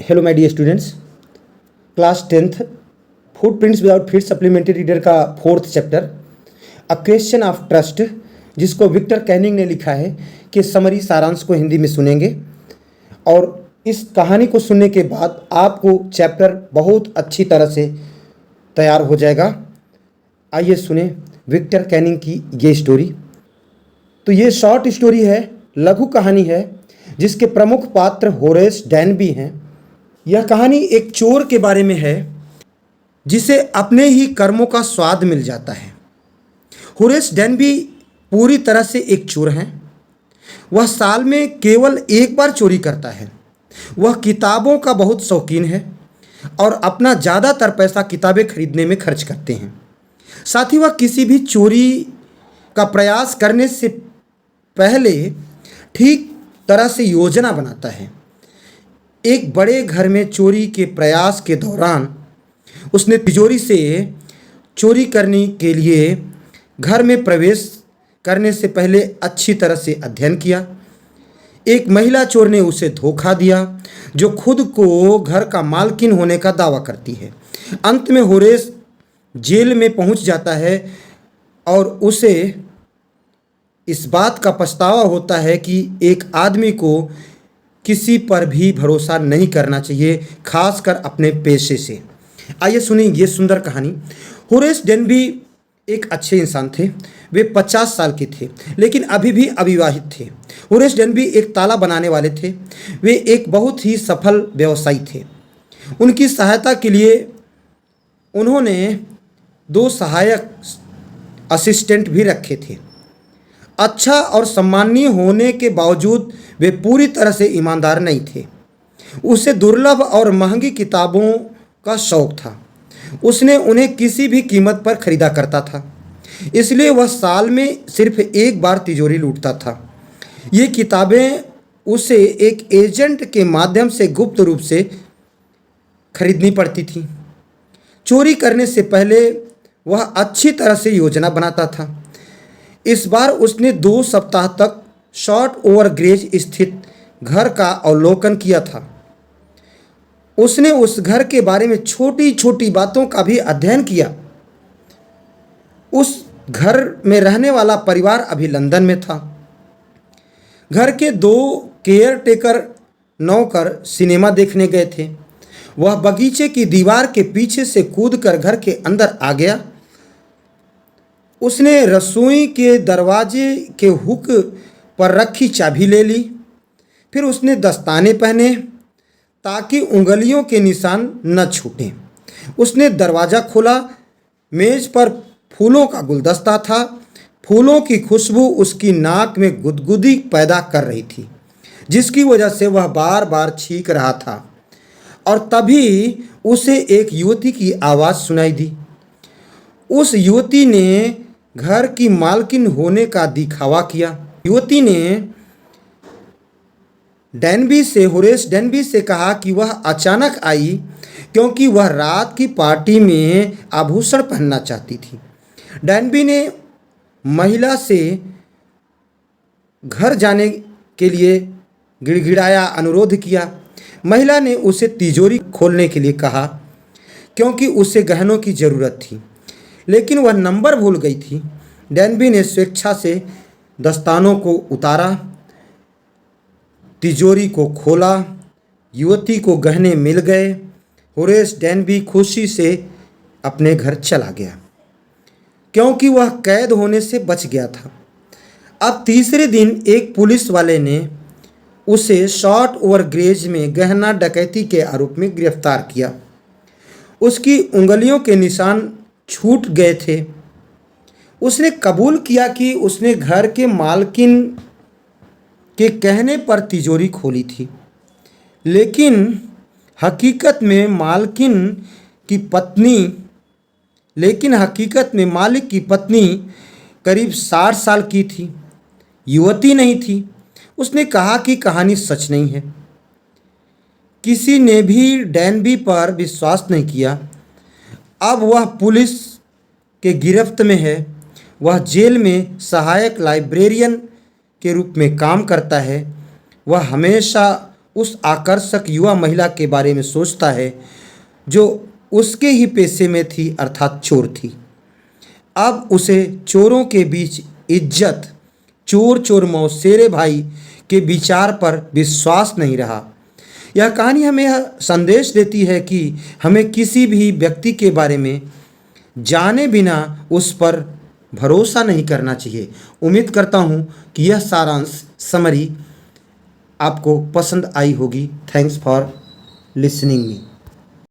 Hello my dear students, class 10th footprints without feet supplementary reader का 4th chapter a question of trust, जिसको Victor Canning ने लिखा है, कि summary सारांश को हिंदी में सुनेंगे। और इस कहानी को सुनने के बाद आपको चैप्टर बहुत अच्छी तरह से तैयार हो जाएगा। आइए सुने विक्टर कैनिंग की ये स्टोरी। तो ये शॉर्ट स्टोरी है, लघु कहानी है, जिसके प्रमुख पात्र होरेस डैनबी हैं। यह कहानी एक चोर के बारे में है जिसे अपने ही कर्मों का स्वाद मिल जाता है। होरेस डैनबी पूरी तरह से एक चोर हैं। वह साल में केवल एक बार चोरी करता है। वह किताबों का बहुत शौकीन है और अपना ज़्यादातर पैसा किताबें खरीदने में खर्च करते हैं। साथ ही वह किसी भी चोरी का प्रयास करने से पहले ठीक तरह से योजना बनाता है। एक बड़े घर में चोरी के प्रयास के दौरान उसने तिजोरी से चोरी करने के लिए घर में प्रवेश करने से पहले अच्छी तरह से अध्ययन किया। एक महिला चोर ने उसे धोखा दिया जो खुद को घर का मालकिन होने का दावा करती है। अंत में होरेस जेल में पहुंच जाता है और उसे इस बात का पछतावा होता है कि एक आदमी को किसी पर भी भरोसा नहीं करना चाहिए, खासकर अपने पेशे से। आइए सुनिए ये सुंदर कहानी। होरेस डैनबी एक अच्छे इंसान थे। वे 50 साल के थे, लेकिन अभी भी अविवाहित थे। होरेस डैनबी एक ताला बनाने वाले थे। वे एक बहुत ही सफल व्यवसायी थे। उनकी सहायता के लिए उन्होंने 2 सहायक असिस्टेंट भी रखे थे। अच्छा और सम्माननीय होने के बावजूद वे पूरी तरह से ईमानदार नहीं थे। उसे दुर्लभ और महंगी किताबों का शौक था। उसने उन्हें किसी भी कीमत पर खरीदा करता था, इसलिए वह साल में सिर्फ एक बार तिजोरी लूटता था। ये किताबें उसे एक एजेंट के माध्यम से गुप्त रूप से खरीदनी पड़ती थीं। चोरी करने से पहले वह अच्छी तरह से योजना बनाता था। इस बार उसने 2 सप्ताह तक शॉर्ट ओवरग्रेज स्थित घर का अवलोकन किया था। उसने उस घर के बारे में छोटी छोटी बातों का भी अध्ययन किया। उस घर में रहने वाला परिवार अभी लंदन में था। घर के 2 केयरटेकर नौकर सिनेमा देखने गए थे। वह बगीचे की दीवार के पीछे से कूदकर घर के अंदर आ गया। उसने रसोई के दरवाजे के हुक पर रखी चाबी ले ली। फिर उसने दस्ताने पहने ताकि उंगलियों के निशान न छूटें। उसने दरवाज़ा खोला। मेज पर फूलों का गुलदस्ता था। फूलों की खुशबू उसकी नाक में गुदगुदी पैदा कर रही थी, जिसकी वजह से वह बार बार छींक रहा था। और तभी उसे एक युवती की आवाज़ सुनाई दी। उस युवती ने घर की मालकिन होने का दिखावा किया। युवती ने होरेस डैनबी से कहा कि वह अचानक आई क्योंकि वह रात की पार्टी में आभूषण पहनना चाहती थी। डैनबी ने महिला से घर जाने के लिए गिड़गिड़ाया, अनुरोध किया। महिला ने उसे तिजोरी खोलने के लिए कहा क्योंकि उसे गहनों की ज़रूरत थी, लेकिन वह नंबर भूल गई थी। डैनबी ने स्वेच्छा से दस्तानों को उतारा, तिजोरी को खोला। युवती को गहने मिल गए। होरेस डैनबी खुशी से अपने घर चला गया क्योंकि वह कैद होने से बच गया था। अब तीसरे दिन एक पुलिस वाले ने उसे शॉर्ट ओवरग्रेज में गहना डकैती के आरोप में गिरफ्तार किया। उसकी उंगलियों के निशान छूट गए थे। उसने कबूल किया कि उसने घर के मालकिन के कहने पर तिजोरी खोली थी, लेकिन हकीकत में मालिक की पत्नी करीब 60 साल की थी, युवती नहीं थी। उसने कहा कि कहानी सच नहीं है। किसी ने भी डैनबी पर विश्वास नहीं किया। अब वह पुलिस के गिरफ्त में है। वह जेल में सहायक लाइब्रेरियन के रूप में काम करता है। वह हमेशा उस आकर्षक युवा महिला के बारे में सोचता है जो उसके ही पेशे में थी, अर्थात चोर थी। अब उसे चोरों के बीच इज्जत, चोर चोर मौसेरे भाई के विचार पर विश्वास नहीं रहा। यह कहानी हमें यह संदेश देती है कि हमें किसी भी व्यक्ति के बारे में जाने बिना उस पर भरोसा नहीं करना चाहिए। उम्मीद करता हूँ कि यह सारांश समरी आपको पसंद आई होगी। Thanks for listening me.